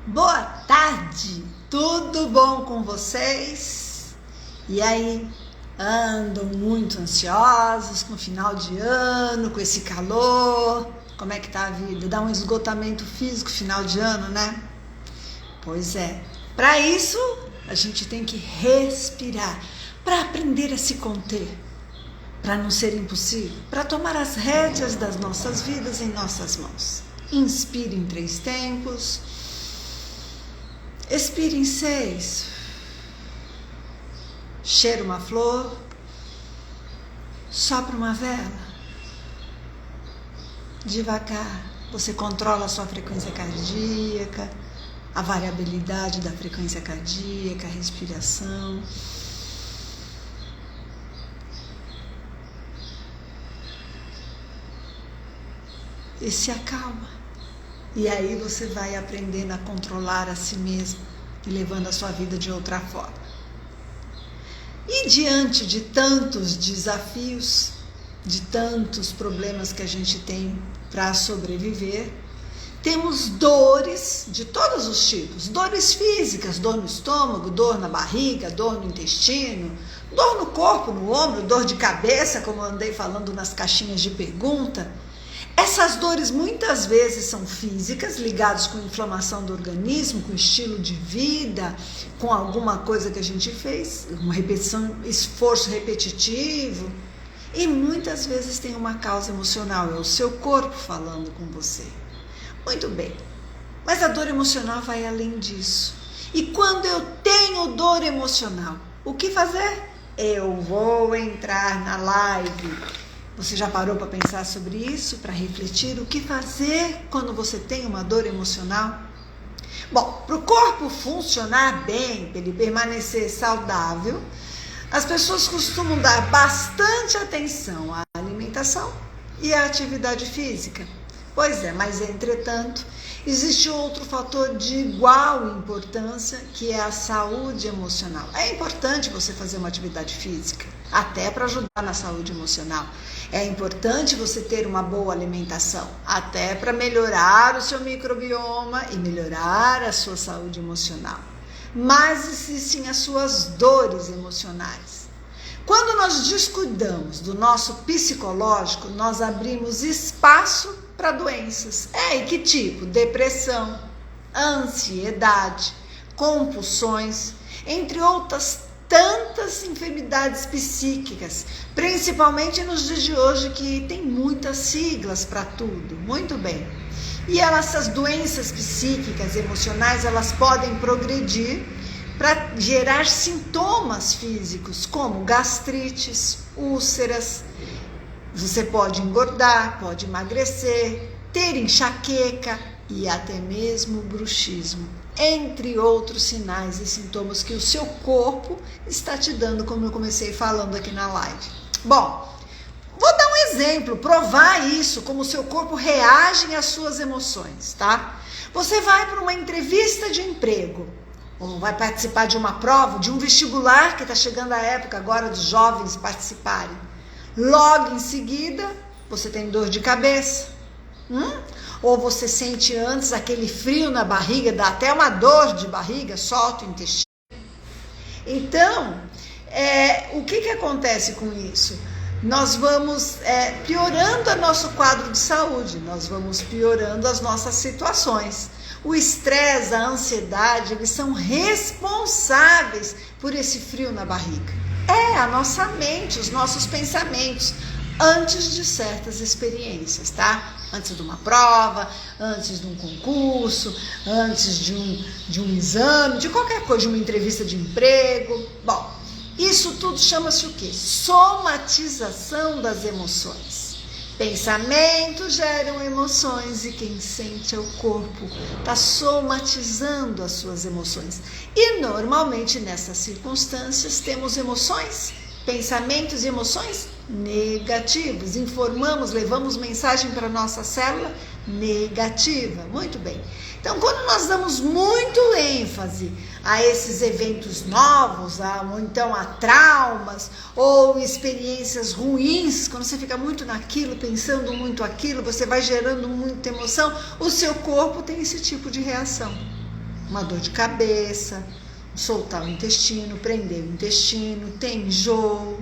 Boa tarde, tudo bom com vocês? E aí, andam muito ansiosos com o final de ano, com esse calor? Como é que tá a vida? Dá um esgotamento físico final de ano, né? Pois é, para isso a gente tem que respirar, para aprender a se conter, para não ser impossível, para tomar as rédeas das nossas vidas em nossas mãos. Inspire em 3 tempos. Expire em 6. Cheira uma flor. Sopra uma vela. Devagar, você controla a sua frequência cardíaca, a variabilidade da frequência cardíaca, a respiração. E se acalma. E aí você vai aprendendo a controlar a si mesmo e levando a sua vida de outra forma. E diante de tantos desafios, de tantos problemas que a gente tem para sobreviver, temos dores de todos os tipos. Dores físicas, dor no estômago, dor na barriga, dor no intestino, dor no corpo, no ombro, dor de cabeça, como eu andei falando nas caixinhas de pergunta. Essas dores muitas vezes são físicas, ligadas com inflamação do organismo, com estilo de vida, com alguma coisa que a gente fez, uma repetição, esforço repetitivo. E muitas vezes tem uma causa emocional, é o seu corpo falando com você. Muito bem, mas a dor emocional vai além disso. E quando eu tenho dor emocional, o que fazer? Eu vou entrar na live. Você já parou para pensar sobre isso, para refletir? O que fazer quando você tem uma dor emocional? Bom, para o corpo funcionar bem, para ele permanecer saudável, as pessoas costumam dar bastante atenção à alimentação e à atividade física. Pois é, mas entretanto, existe outro fator de igual importância, que é a saúde emocional. É importante você fazer uma atividade física, até para ajudar na saúde emocional. É importante você ter uma boa alimentação, até para melhorar o seu microbioma e melhorar a sua saúde emocional. Mas existem as suas dores emocionais. Quando nós descuidamos do nosso psicológico, nós abrimos espaço para doenças. E que tipo? Depressão, ansiedade, compulsões, entre outras tantas enfermidades psíquicas, principalmente nos dias de hoje, que tem muitas siglas para tudo. Muito bem. E essas doenças psíquicas, emocionais, elas podem progredir para gerar sintomas físicos, como gastrites, úlceras. Você pode engordar, pode emagrecer, ter enxaqueca e até mesmo bruxismo, entre outros sinais e sintomas que o seu corpo está te dando, como eu comecei falando aqui na live. Bom, vou dar um exemplo, provar isso, como o seu corpo reage às suas emoções, tá? Você vai para uma entrevista de emprego, ou vai participar de uma prova, de um vestibular, que está chegando a época agora dos jovens participarem. Logo em seguida, você tem dor de cabeça. Ou você sente antes aquele frio na barriga, dá até uma dor de barriga, solta o intestino. Então, o que acontece com isso? Nós vamos piorando o nosso quadro de saúde, nós vamos piorando as nossas situações. O estresse, a ansiedade, eles são responsáveis por esse frio na barriga. É a nossa mente, os nossos pensamentos, antes de certas experiências, tá? Antes de uma prova, antes de um concurso, antes de um exame, de qualquer coisa, de uma entrevista de emprego. Bom, isso tudo chama-se o quê? Somatização das emoções. Pensamentos geram emoções e quem sente é o corpo, está somatizando as suas emoções. E normalmente nessas circunstâncias temos emoções, pensamentos e emoções negativos. Informamos, levamos mensagem para a nossa célula negativa. Muito bem. Então, quando nós damos muito ênfase a esses eventos novos, ou então a traumas, ou experiências ruins, quando você fica muito naquilo, pensando muito aquilo, você vai gerando muita emoção, o seu corpo tem esse tipo de reação. uma dor de cabeça, soltar o intestino, prender o intestino, tem enjoo,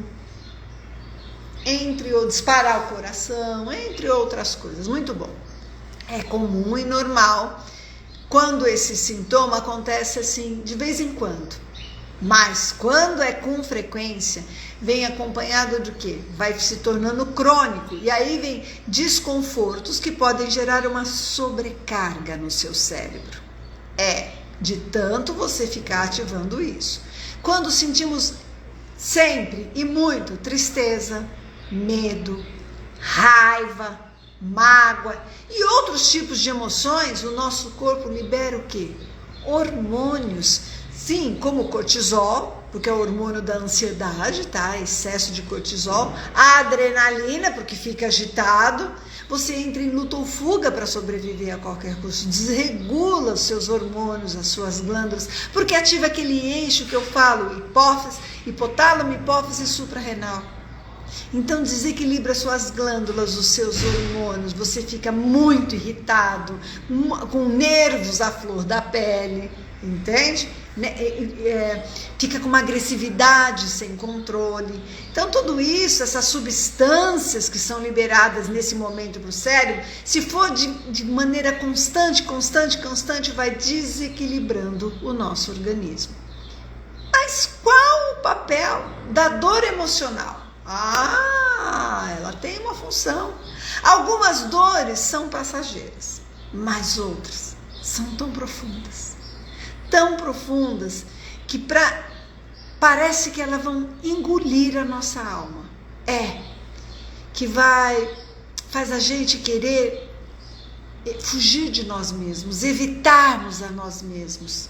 ou disparar o coração, entre outras coisas. Muito bom. É comum e normal quando esse sintoma acontece assim de vez em quando. Mas quando é com frequência, vem acompanhado do quê? Vai se tornando crônico. E aí vem desconfortos que podem gerar uma sobrecarga no seu cérebro. De tanto você ficar ativando isso. Quando sentimos sempre e muito tristeza, medo, raiva, mágoa e outros tipos de emoções, o nosso corpo libera o quê? Hormônios. Sim, como o cortisol, porque é o hormônio da ansiedade, tá? Excesso de cortisol. A adrenalina, porque fica agitado. Você entra em luta ou fuga para sobreviver a qualquer custo. Desregula os seus hormônios, as suas glândulas, porque ativa aquele eixo que eu falo, hipófise, hipotálamo, hipófise e suprarrenal. Então desequilibra suas glândulas, os seus hormônios, você fica muito irritado, com nervos à flor da pele, entende? Fica com uma agressividade sem controle. Então tudo isso, essas substâncias que são liberadas nesse momento para o cérebro, se for de maneira constante, vai desequilibrando o nosso organismo. Mas qual o papel da dor emocional? Ela tem uma função. Algumas dores são passageiras, mas outras são tão profundas que parece que elas vão engolir a nossa alma. Que faz a gente querer fugir de nós mesmos, evitarmos a nós mesmos.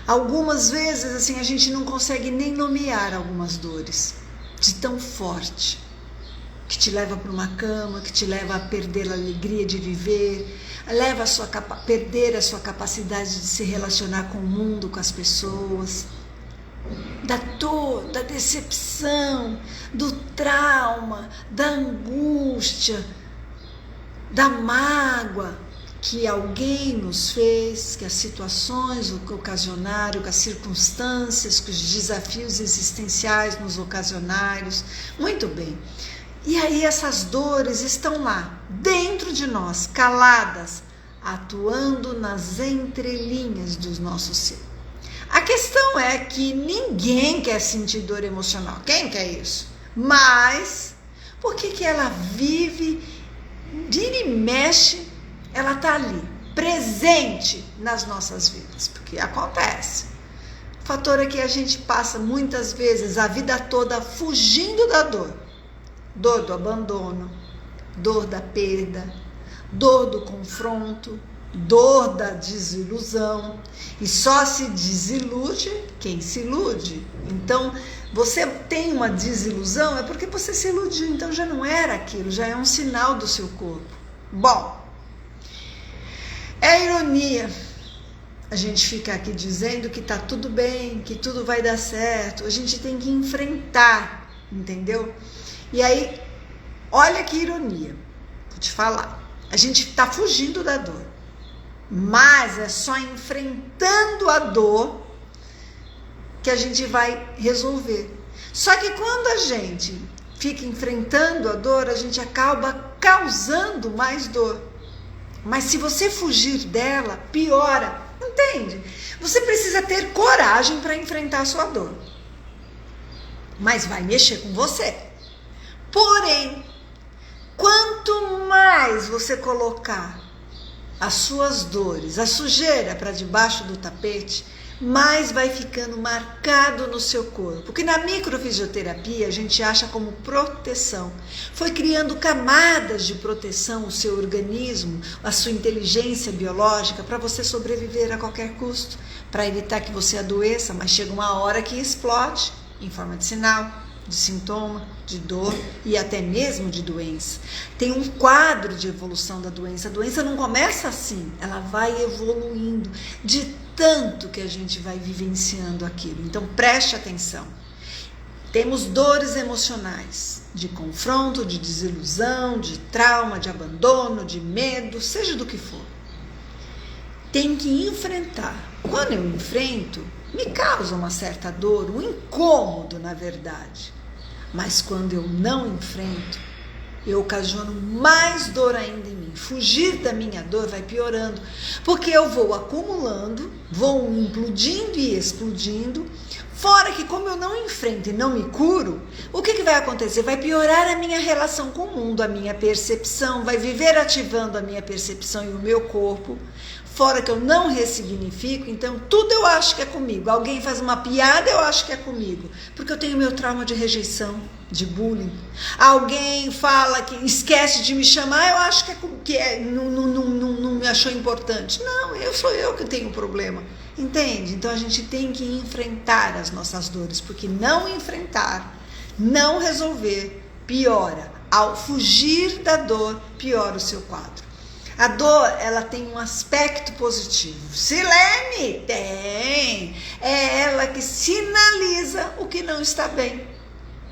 Algumas vezes assim a gente não consegue nem nomear algumas dores, de tão forte, que te leva para uma cama, que te leva a perder a alegria de viver, leva a perder a sua capacidade de se relacionar com o mundo, com as pessoas, da dor, da decepção, do trauma, da angústia, da mágoa que alguém nos fez, que as situações ocasionaram, que as circunstâncias, que os desafios existenciais nos ocasionaram. Muito bem. E aí essas dores estão lá, dentro de nós, caladas, atuando nas entrelinhas do nosso ser. A questão é que ninguém quer sentir dor emocional. Quem quer isso? Mas, por que ela vive, vira e mexe, ela está ali, presente nas nossas vidas? Porque acontece. O fator é que a gente passa muitas vezes a vida toda fugindo da dor. Dor do abandono, dor da perda, dor do confronto, dor da desilusão. E só se desilude quem se ilude. Então, você tem uma desilusão, é porque você se iludiu, então já não era aquilo, já é um sinal do seu corpo. Bom, é ironia a gente ficar aqui dizendo que tá tudo bem, que tudo vai dar certo. A gente tem que enfrentar, entendeu? E aí, olha que ironia, vou te falar. A gente tá fugindo da dor, mas é só enfrentando a dor que a gente vai resolver. Só que quando a gente fica enfrentando a dor, a gente acaba causando mais dor. Mas se você fugir dela, piora, entende? Você precisa ter coragem para enfrentar a sua dor. Mas vai mexer com você. Porém, quanto mais você colocar as suas dores, a sujeira para debaixo do tapete, mais vai ficando marcado no seu corpo. Porque na microfisioterapia a gente acha como proteção. Foi criando camadas de proteção o seu organismo, a sua inteligência biológica, para você sobreviver a qualquer custo, para evitar que você adoeça, mas chega uma hora que explode em forma de sinal, de sintoma, de dor e até mesmo de doença. Tem um quadro de evolução da doença. A doença não começa assim, ela vai evoluindo de tanto que a gente vai vivenciando aquilo. Então preste atenção. Temos dores emocionais, de confronto, de desilusão, de trauma, de abandono, de medo, seja do que for. Tem que enfrentar. quando eu enfrento, me causa uma certa dor, um incômodo, na verdade. Mas quando eu não enfrento, eu ocasiono mais dor ainda em mim. Fugir da minha dor vai piorando, porque eu vou acumulando, vou implodindo e explodindo. Fora que, como eu não enfrento e não me curo, o que vai acontecer? Vai piorar a minha relação com o mundo, a minha percepção, vai viver ativando a minha percepção e o meu corpo. Fora que eu não ressignifico, então tudo eu acho que é comigo. Alguém faz uma piada, eu acho que é comigo, porque eu tenho meu trauma de rejeição, de bullying. Alguém fala que esquece de me chamar, eu acho não me achou importante. Não, sou eu que tenho problema. Entende? Então a gente tem que enfrentar as nossas dores, porque não enfrentar, não resolver, piora. Ao fugir da dor, piora o seu quadro. A dor, ela tem um aspecto positivo. Silene, tem. É ela que sinaliza o que não está bem.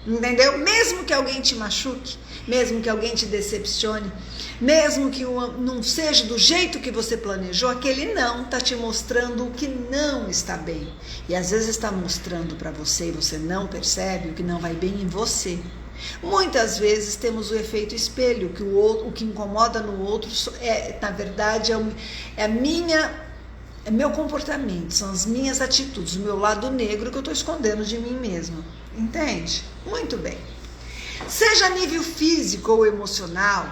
Entendeu? Mesmo que alguém te machuque, mesmo que alguém te decepcione, mesmo que não seja do jeito que você planejou, aquele não está te mostrando o que não está bem. E às vezes está mostrando para você e você não percebe o que não vai bem em você. Muitas vezes temos o efeito espelho, que o que incomoda no outro na verdade é meu comportamento, são as minhas atitudes, o meu lado negro que eu estou escondendo de mim mesma. Entende? Muito bem. Seja a nível físico ou emocional,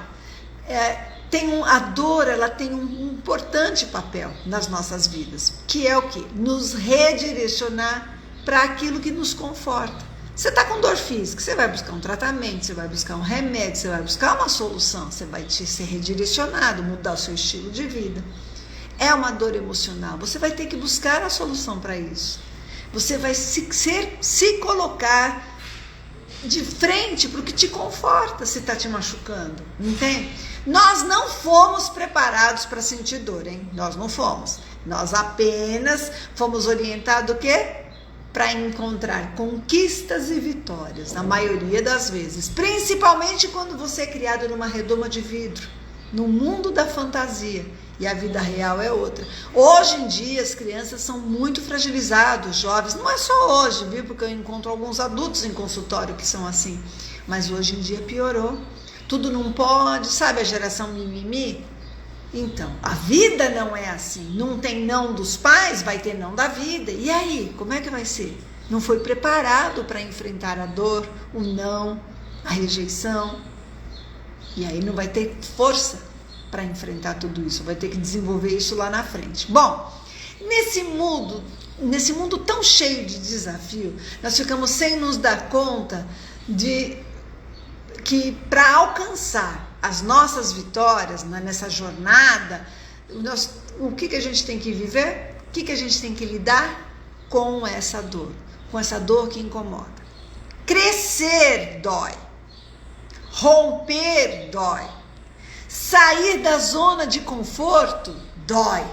a dor, ela tem um importante papel nas nossas vidas, que é o quê? Nos redirecionar para aquilo que nos conforta. Você está com dor física, você vai buscar um tratamento, você vai buscar um remédio, você vai buscar uma solução, você vai ser redirecionado, mudar o seu estilo de vida. É uma dor emocional, você vai ter que buscar a solução para isso. Você vai se colocar de frente para o que te conforta se está te machucando, entende? Nós não fomos preparados para sentir dor, hein? Nós não fomos. Nós apenas fomos orientados o quê? Para encontrar conquistas e vitórias, na maioria das vezes. Principalmente quando você é criado numa redoma de vidro, no mundo da fantasia. E a vida real é outra. Hoje em dia as crianças são muito fragilizadas, jovens. Não é só hoje, viu? Porque eu encontro alguns adultos em consultório que são assim. Mas hoje em dia piorou. Tudo não pode, sabe a geração mimimi? Então, a vida não é assim. Não tem não dos pais, vai ter não da vida. E aí, como é que vai ser? Não foi preparado para enfrentar a dor, o não, a rejeição. E aí não vai ter força para enfrentar tudo isso. Vai ter que desenvolver isso lá na frente. Bom, nesse mundo tão cheio de desafio, nós ficamos sem nos dar conta de que para alcançar as nossas vitórias nessa jornada, o que a gente tem que viver? O que a gente tem que lidar com essa dor que incomoda. Crescer dói, romper dói, sair da zona de conforto dói,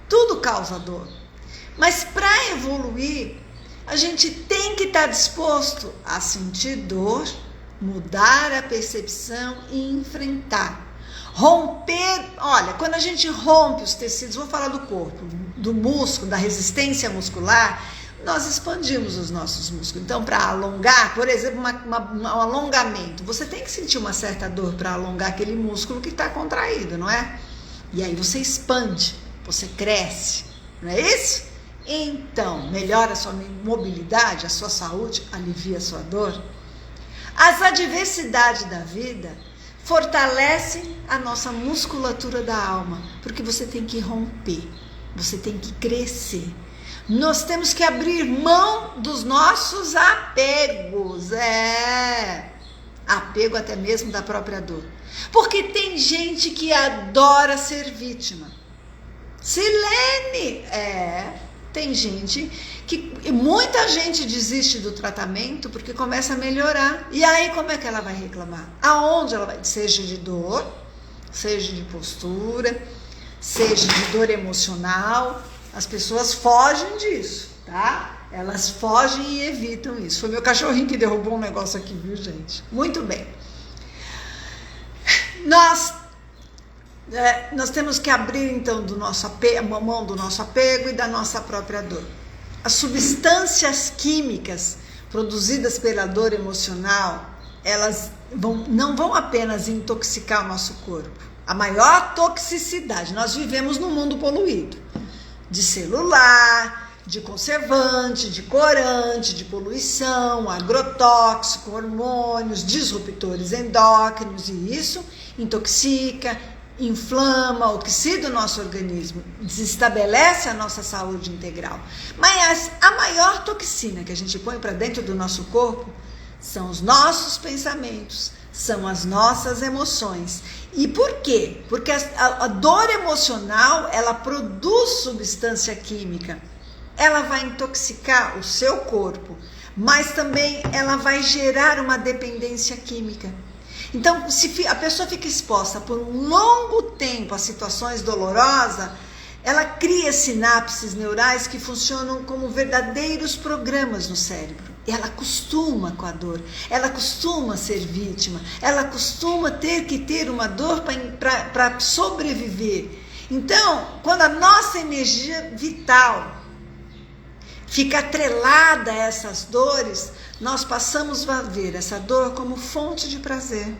tudo causa dor. Mas para evoluir, a gente tem que estar disposto a sentir dor, mudar a percepção e enfrentar. Romper, olha, quando a gente rompe os tecidos, vou falar do corpo, do músculo, da resistência muscular, nós expandimos os nossos músculos. Então, para alongar, por exemplo, um alongamento, você tem que sentir uma certa dor para alongar aquele músculo que está contraído, não é? E aí você expande, você cresce, não é isso? Então, melhora a sua mobilidade, a sua saúde, alivia a sua dor. As adversidades da vida fortalecem a nossa musculatura da alma, porque você tem que romper, você tem que crescer. Nós temos que abrir mão dos nossos apegos, apego até mesmo da própria dor. Porque tem gente que adora ser vítima. Silene, tem gente que, muita gente desiste do tratamento porque começa a melhorar. E aí como é que ela vai reclamar? Aonde ela vai? Seja de dor, seja de postura, seja de dor emocional. As pessoas fogem disso, tá? Elas fogem e evitam isso. Foi meu cachorrinho que derrubou um negócio aqui, viu, gente? Muito bem. nós temos que abrir então do nosso apego, a mão do nosso apego e da nossa própria dor. As substâncias químicas produzidas pela dor emocional, elas não vão apenas intoxicar o nosso corpo. A maior toxicidade, nós vivemos num mundo poluído, de celular, de conservante, de corante, de poluição, agrotóxico, hormônios, disruptores endócrinos, e isso intoxica, inflama, oxida o nosso organismo, desestabelece a nossa saúde integral. Mas a maior toxina que a gente põe para dentro do nosso corpo são os nossos pensamentos, são as nossas emoções. E por quê? Porque a dor emocional, ela produz substância química. Ela vai intoxicar o seu corpo, mas também ela vai gerar uma dependência química. Então, se a pessoa fica exposta por um longo tempo a situações dolorosas, ela cria sinapses neurais que funcionam como verdadeiros programas no cérebro. Ela acostuma com a dor, ela acostuma ser vítima, ela costuma ter que ter uma dor para sobreviver. Então, quando a nossa energia vital fica atrelada a essas dores, nós passamos a ver essa dor como fonte de prazer.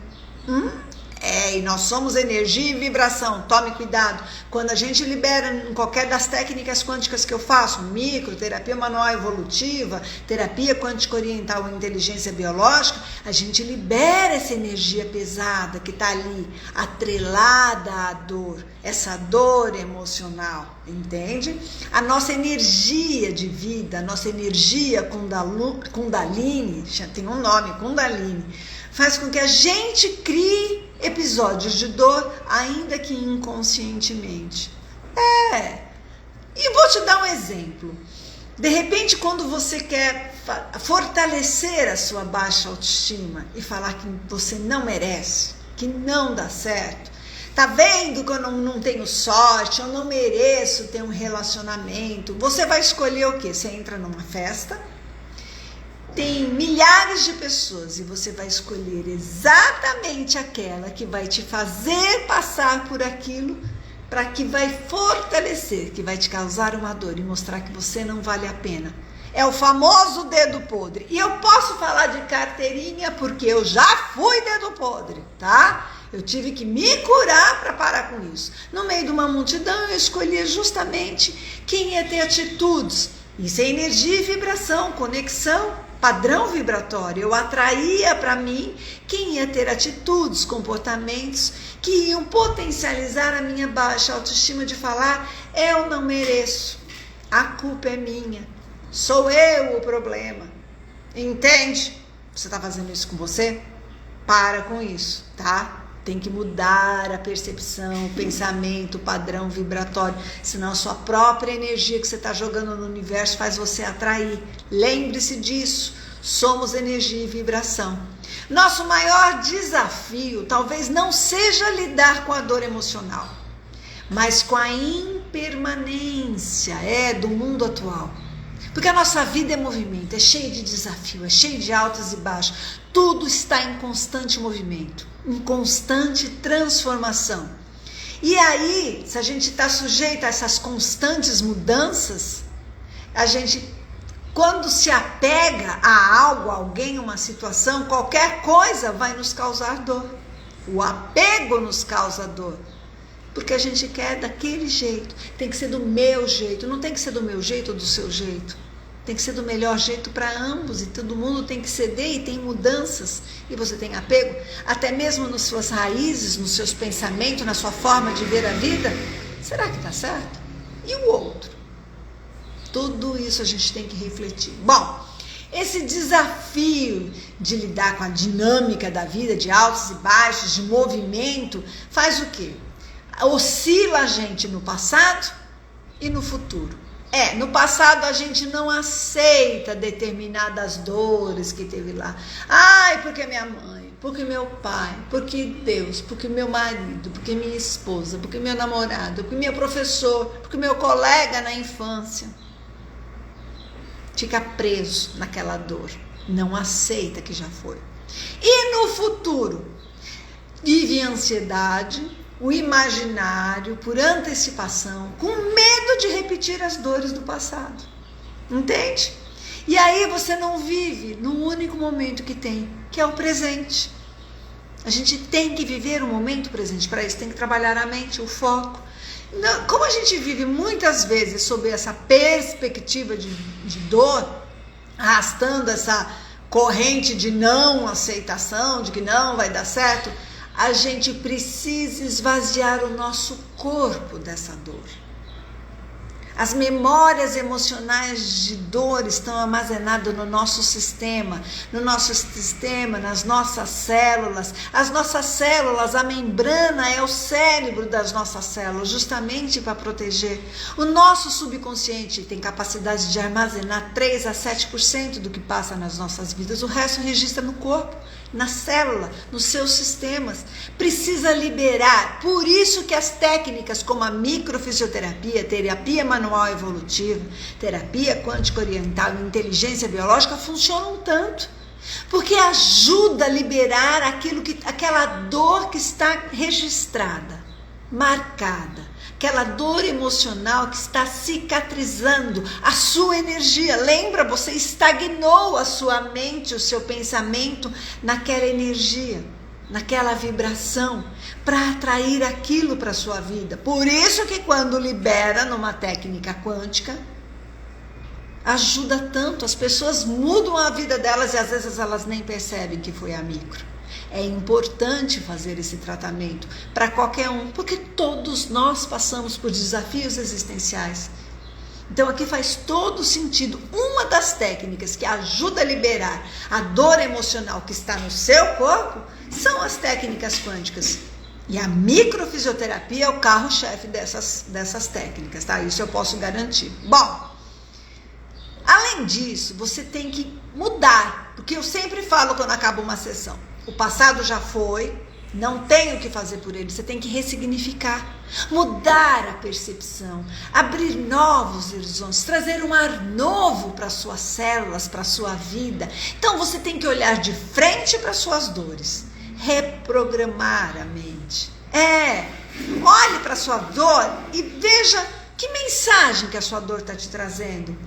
E nós somos energia e vibração, tome cuidado. Quando a gente libera em qualquer das técnicas quânticas que eu faço, micro, terapia manual evolutiva, terapia quântica oriental ou inteligência biológica, a gente libera essa energia pesada que está ali, atrelada à dor, essa dor emocional, entende? A nossa energia de vida, a nossa energia Kundalini, tem um nome, Kundalini, faz com que a gente crie episódios de dor, ainda que inconscientemente. E vou te dar um exemplo. De repente, quando você quer fortalecer a sua baixa autoestima e falar que você não merece, que não dá certo, tá vendo que eu não tenho sorte, eu não mereço ter um relacionamento, você vai escolher o quê? Você entra numa festa, tem milhares de pessoas e você vai escolher exatamente aquela que vai te fazer passar por aquilo, para que vai fortalecer, que vai te causar uma dor e mostrar que você não vale a pena. É o famoso dedo podre. E eu posso falar de carteirinha porque eu já fui dedo podre, tá? Eu tive que me curar para parar com isso. No meio de uma multidão eu escolhi justamente quem ia ter atitudes. Isso é energia e vibração, conexão, padrão vibratório. Eu atraía para mim quem ia ter atitudes, comportamentos que iam potencializar a minha baixa autoestima de falar: eu não mereço, a culpa é minha, sou eu o problema. Entende? Você está fazendo isso com você? Para com isso, tá? Tem que mudar a percepção, o pensamento, o padrão vibratório, senão a sua própria energia que você está jogando no universo faz você atrair. Lembre-se disso, somos energia e vibração. Nosso maior desafio talvez não seja lidar com a dor emocional, mas com a impermanência do mundo atual. Porque a nossa vida é movimento, é cheia de desafio, é cheia de altos e baixos. Tudo está em constante movimento, em constante transformação. E aí, se a gente está sujeito a essas constantes mudanças, a gente, quando se apega a algo, a alguém, uma situação, qualquer coisa vai nos causar dor. O apego nos causa dor. Porque a gente quer daquele jeito, tem que ser do meu jeito, não tem que ser do meu jeito ou do seu jeito, tem que ser do melhor jeito para ambos, e todo mundo tem que ceder, e tem mudanças, e você tem apego, até mesmo nas suas raízes, nos seus pensamentos, na sua forma de ver a vida. Será que está certo? E o outro? Tudo isso a gente tem que refletir. Bom, esse desafio de lidar com a dinâmica da vida, de altos e baixos, de movimento, faz o quê? Oscila a gente no passado e no futuro. No passado a gente não aceita determinadas dores que teve lá. Porque minha mãe, porque meu pai, porque Deus, porque meu marido, porque minha esposa, porque meu namorado, porque meu professor, porque meu colega na infância. Fica preso naquela dor, não aceita que já foi. E no futuro, vive ansiedade, o imaginário por antecipação, com medo de repetir as dores do passado. Entende? E aí você não vive no único momento que tem, que é o presente. A gente tem que viver o momento presente. Para isso tem que trabalhar a mente, o foco. Como a gente vive muitas vezes sob essa perspectiva de dor, arrastando essa corrente de não aceitação, de que não vai dar certo, a gente precisa esvaziar o nosso corpo dessa dor. As memórias emocionais de dor estão armazenadas no nosso sistema, nas nossas células. As nossas células, a membrana é o cérebro das nossas células, justamente para proteger. O nosso subconsciente tem capacidade de armazenar 3 a 7% do que passa nas nossas vidas. O resto registra no corpo, na célula, nos seus sistemas. Precisa liberar. Por isso que as técnicas como a microfisioterapia, terapia manual evolutiva, terapia quântica oriental e inteligência biológica funcionam tanto. Porque ajuda a liberar aquela dor que está registrada, marcada. Aquela dor emocional que está cicatrizando a sua energia. Lembra, você estagnou a sua mente, o seu pensamento naquela energia, naquela vibração, para atrair aquilo para a sua vida. Por isso que quando libera numa técnica quântica, ajuda tanto. As pessoas mudam a vida delas e às vezes elas nem percebem que foi a micro. É importante fazer esse tratamento para qualquer um, porque todos nós passamos por desafios existenciais. Então aqui faz todo sentido. Uma das técnicas que ajuda a liberar a dor emocional que está no seu corpo são as técnicas quânticas. E a microfisioterapia é o carro-chefe dessas técnicas, tá? Isso eu posso garantir. Bom, além disso, você tem que mudar, porque eu sempre falo quando acaba uma sessão. O passado já foi, não tem o que fazer por ele, você tem que ressignificar, mudar a percepção, abrir novos horizontes, trazer um ar novo para suas células, para a sua vida. Então você tem que olhar de frente para suas dores, reprogramar a mente. Olhe para a sua dor e veja que mensagem que a sua dor está te trazendo.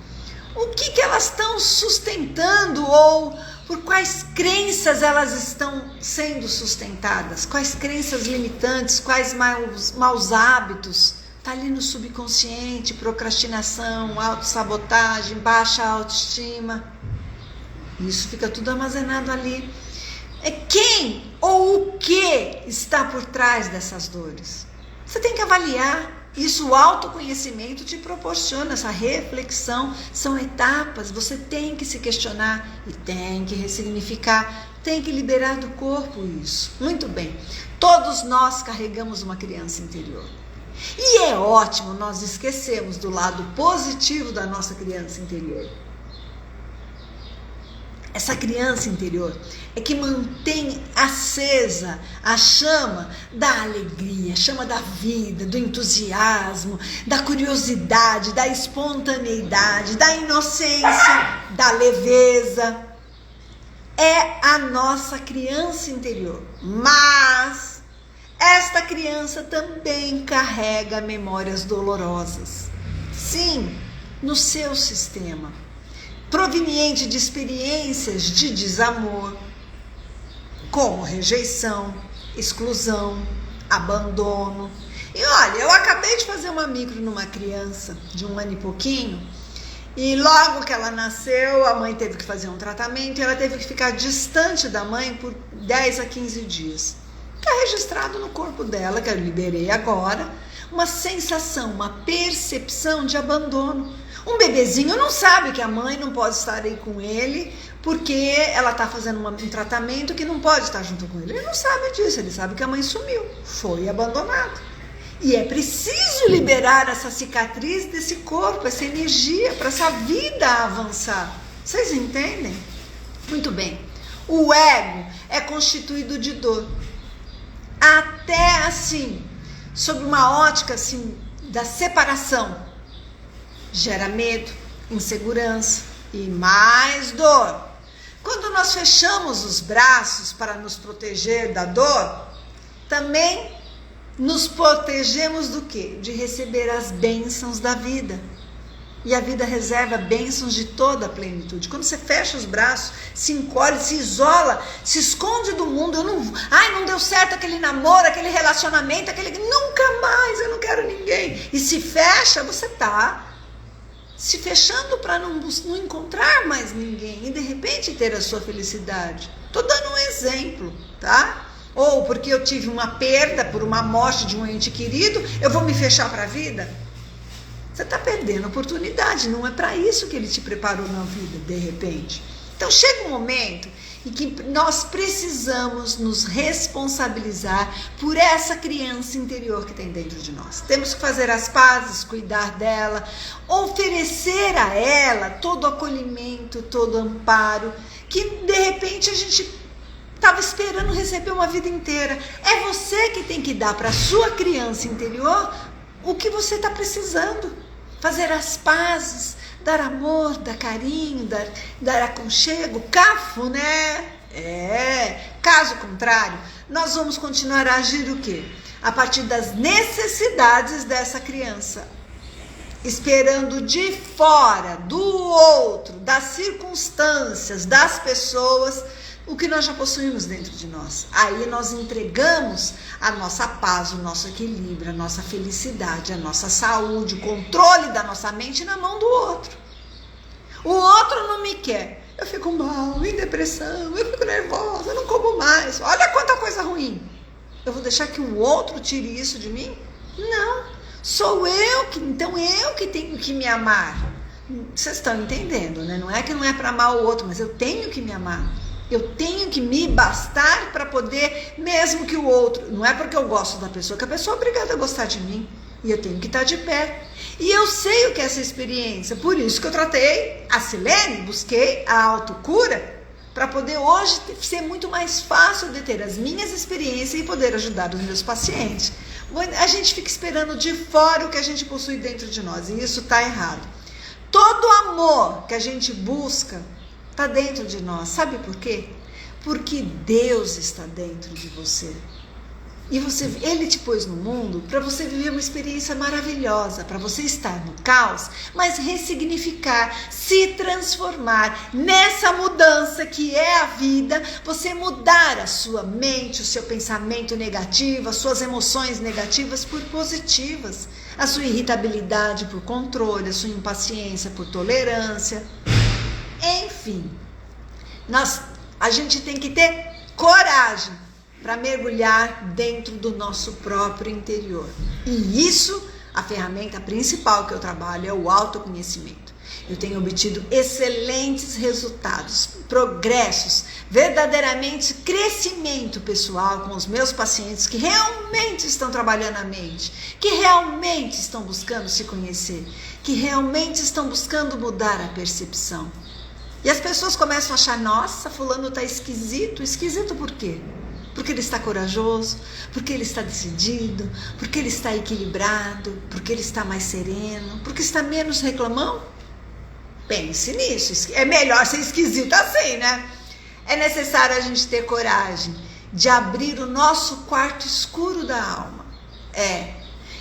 O que elas estão sustentando ou por quais crenças elas estão sendo sustentadas, quais crenças limitantes, quais maus hábitos. Está ali no subconsciente, procrastinação, autossabotagem, baixa autoestima. Isso fica tudo armazenado ali. Quem ou o que está por trás dessas dores? Você tem que avaliar. Isso, o autoconhecimento te proporciona, essa reflexão, são etapas, você tem que se questionar e tem que ressignificar, tem que liberar do corpo isso. Muito bem, todos nós carregamos uma criança interior. E é ótimo nós esquecermos do lado positivo da nossa criança interior. Essa criança interior é que mantém acesa a chama da alegria, a chama da vida, do entusiasmo, da curiosidade, da espontaneidade, da inocência, da leveza. É a nossa criança interior. Mas esta criança também carrega memórias dolorosas. Sim, no seu sistema. Proveniente de experiências de desamor, como rejeição, exclusão, abandono. E olha, eu acabei de fazer uma micro numa criança de 1 ano e pouquinho, e logo que ela nasceu, a mãe teve que fazer um tratamento e ela teve que ficar distante da mãe por 10 a 15 dias. Está registrado no corpo dela, que eu liberei agora, uma sensação, uma percepção de abandono. Um bebezinho não sabe que a mãe não pode estar aí com ele porque ela está fazendo um tratamento que não pode estar junto com ele. Ele não sabe disso, ele sabe que a mãe sumiu, foi abandonado. E é preciso liberar essa cicatriz desse corpo, essa energia, para essa vida avançar. Vocês entendem? Muito bem. O ego é constituído de dor. Até assim, sob uma ótica assim, da separação. Gera medo, insegurança e mais dor. Quando nós fechamos os braços para nos proteger da dor, também nos protegemos do quê? De receber as bênçãos da vida. E a vida reserva bênçãos de toda a plenitude. Quando você fecha os braços, se encolhe, se isola, se esconde do mundo, não deu certo aquele namoro, aquele relacionamento, nunca mais, eu não quero ninguém. E se fecha, você está se fechando para não encontrar mais ninguém e de repente ter a sua felicidade. Estou dando um exemplo, tá? Ou porque eu tive uma perda por uma morte de um ente querido, eu vou me fechar para a vida? Você está perdendo a oportunidade, não é para isso que ele te preparou na vida, de repente. Então chega um momento em que nós precisamos nos responsabilizar por essa criança interior que tem dentro de nós. Temos que fazer as pazes, cuidar dela, oferecer a ela todo o acolhimento, todo o amparo, que de repente a gente estava esperando receber uma vida inteira. É você que tem que dar para a sua criança interior o que você está precisando. Fazer as pazes, dar amor, dar carinho, dar aconchego, cafuné. Caso contrário, nós vamos continuar a agir o quê? A partir das necessidades dessa criança. Esperando de fora, do outro, das circunstâncias, das pessoas, o que nós já possuímos dentro de nós. Aí nós entregamos a nossa paz, o nosso equilíbrio, a nossa felicidade, a nossa saúde, o controle da nossa mente na mão do outro. O outro não me quer. Eu fico mal, em depressão, eu fico nervosa, eu não como mais. Olha quanta coisa ruim. Eu vou deixar que o outro tire isso de mim? Não. Sou eu que tenho que me amar. Vocês estão entendendo, né? Não é que não é para amar o outro, mas eu tenho que me amar. Eu tenho que me bastar para poder, mesmo que o outro, não é porque eu gosto da pessoa, que a pessoa é obrigada a gostar de mim, e eu tenho que estar de pé. E eu sei o que é essa experiência, por isso que eu tratei a Silene, busquei a autocura, para poder hoje ser muito mais fácil de ter as minhas experiências e poder ajudar os meus pacientes. A gente fica esperando de fora o que a gente possui dentro de nós, e isso está errado. Todo amor que a gente busca está dentro de nós. Sabe por quê? Porque Deus está dentro de você. E Ele te pôs no mundo para você viver uma experiência maravilhosa, para você estar no caos, mas ressignificar, se transformar nessa mudança que é a vida, você mudar a sua mente, o seu pensamento negativo, as suas emoções negativas por positivas, a sua irritabilidade por controle, a sua impaciência por tolerância. Enfim, a gente tem que ter coragem para mergulhar dentro do nosso próprio interior. E isso, a ferramenta principal que eu trabalho é o autoconhecimento. Eu tenho obtido excelentes resultados, progressos, verdadeiramente crescimento pessoal com os meus pacientes que realmente estão trabalhando a mente, que realmente estão buscando se conhecer, que realmente estão buscando mudar a percepção. E as pessoas começam a achar, nossa, fulano está esquisito. Esquisito por quê? Porque ele está corajoso, porque ele está decidido, porque ele está equilibrado, porque ele está mais sereno, porque está menos reclamão? Pense nisso, é melhor ser esquisito assim, né? É necessário a gente ter coragem de abrir o nosso quarto escuro da alma.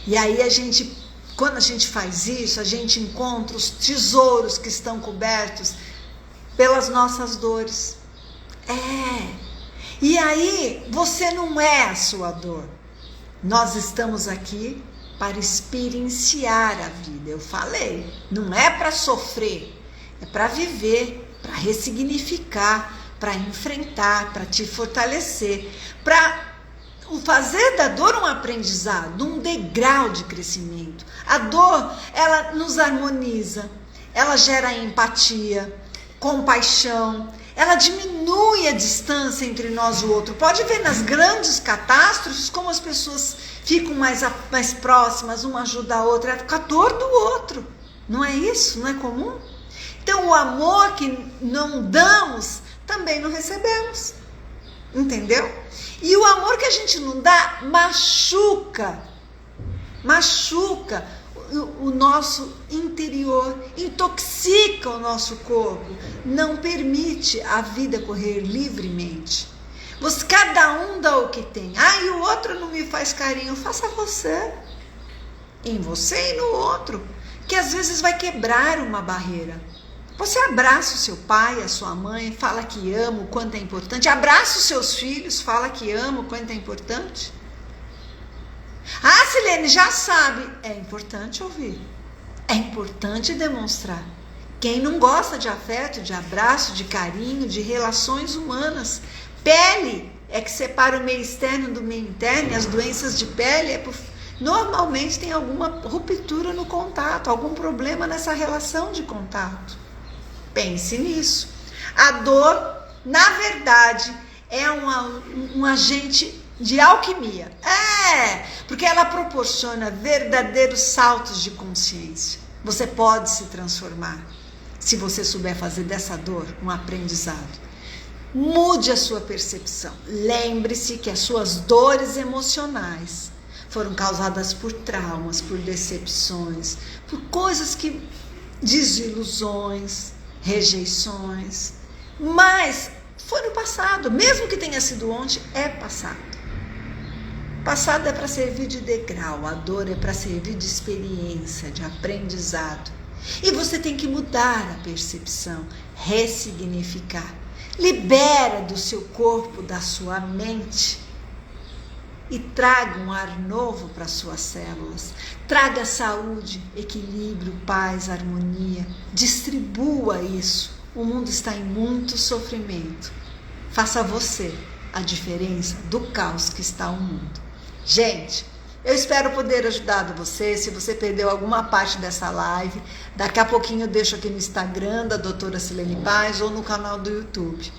E aí quando a gente faz isso, a gente encontra os tesouros que estão cobertos pelas nossas dores. E aí, você não é a sua dor. Nós estamos aqui para experienciar a vida. Eu falei, não é para sofrer, é para viver, para ressignificar, para enfrentar, para te fortalecer, para fazer da dor um aprendizado, um degrau de crescimento. A dor, ela nos harmoniza, ela gera empatia, compaixão, ela diminui a distância entre nós e o outro. Pode ver nas grandes catástrofes como as pessoas ficam mais próximas, uma ajuda a outra, com a dor do outro. Não é isso? Não é comum? Então o amor que não damos, também não recebemos. Entendeu? E o amor que a gente não dá, machuca o nosso interior, intoxica o nosso corpo, não permite a vida correr livremente. Cada um dá o que tem. E o outro não me faz carinho. Faça você. Em você e no outro. Que às vezes vai quebrar uma barreira. Você abraça o seu pai, a sua mãe, fala que ama, o quanto é importante. Abraça os seus filhos, fala que ama, o quanto é importante. Silene, já sabe. É importante ouvir. É importante demonstrar. Quem não gosta de afeto, de abraço, de carinho, de relações humanas? Pele é que separa o meio externo do meio interno, e as doenças de pele normalmente tem alguma ruptura no contato, algum problema nessa relação de contato. Pense nisso. A dor, na verdade, é um agente de alquimia. Porque ela proporciona verdadeiros saltos de consciência. Você pode se transformar se você souber fazer dessa dor um aprendizado. Mude a sua percepção. Lembre-se que as suas dores emocionais foram causadas por traumas, por decepções, por coisas que... desilusões, rejeições. Mas foi no passado. Mesmo que tenha sido ontem, é passado. Passado é para servir de degrau. A dor é para servir de experiência, de aprendizado. E você tem que mudar a percepção, ressignificar. Libera do seu corpo, da sua mente e traga um ar novo para suas células. Traga saúde, equilíbrio, paz, harmonia. Distribua isso. O mundo está em muito sofrimento. Faça você a diferença do caos que está o mundo. Gente, eu espero poder ajudar você. Se você perdeu alguma parte dessa live, daqui a pouquinho eu deixo aqui no Instagram da doutora Silene Paz ou no canal do YouTube.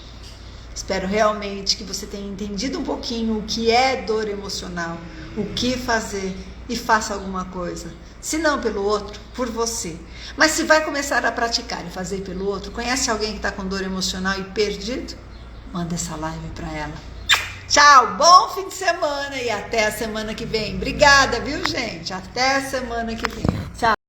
Espero realmente que você tenha entendido um pouquinho o que é dor emocional, o que fazer e faça alguma coisa. Se não pelo outro, por você. Mas se vai começar a praticar e fazer pelo outro, conhece alguém que está com dor emocional e perdido? Manda essa live para ela. Tchau, bom fim de semana e até a semana que vem. Obrigada, viu, gente? Até a semana que vem. Tchau.